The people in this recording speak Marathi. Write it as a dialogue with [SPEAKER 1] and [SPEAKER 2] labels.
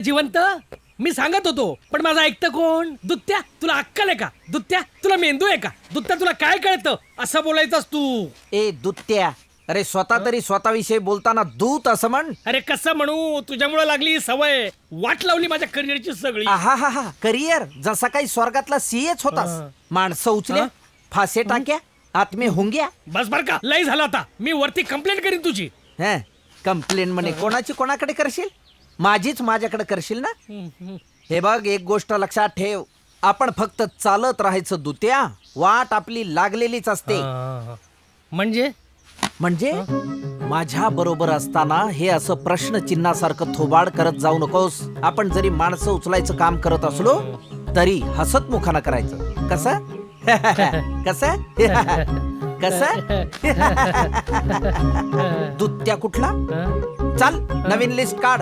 [SPEAKER 1] जिवंत मी सांगत होतो पण माझं ऐकतं कोण? दुत्त्या तुला अक्कल आहे का? दुत्त्या तुला मेंदू आहे का? दुत्त्या तुला काय कळतं असं बोलायचंस तू?
[SPEAKER 2] ए दुत्त्या, अरे स्वतः तरी स्वतःविषयी बोलताना दूत असं म्हण.
[SPEAKER 1] अरे कसं म्हणू? तुझ्यामुळे लागली ही सवय, वाट लावली माझ्या करिअरची सगळी.
[SPEAKER 2] आहा करिअर जसा काही स्वर्गातला सीएच होतास. माणसं उचल्या, फासे टाक्या, आत्मे हुंग्या.
[SPEAKER 1] बस बर का, लय झालं आता. मी वरती कंप्लेंट करीन तुझी.
[SPEAKER 2] कंप्लेंट म्हणे कोणाची कोणाकडे करशील? माझीच माझ्याकडे करशील ना? हे बघ, एक गोष्ट लक्षात ठेव, आपण फक्त चालत राहायचं दुत्या. वाट आपली लागलेलीच असते. म्हणजे माझ्या बरोबर असताना हे असं प्रश्नचिन्हासारखं थोबाड करत जाऊ नकोस. आपण जरी माणसं उचलायचं काम करत असलो तरी हसतमुखानं करायचं. कसं कसं कसं? दुत्त्या कुठला? चल नवीन लिस्ट काढ.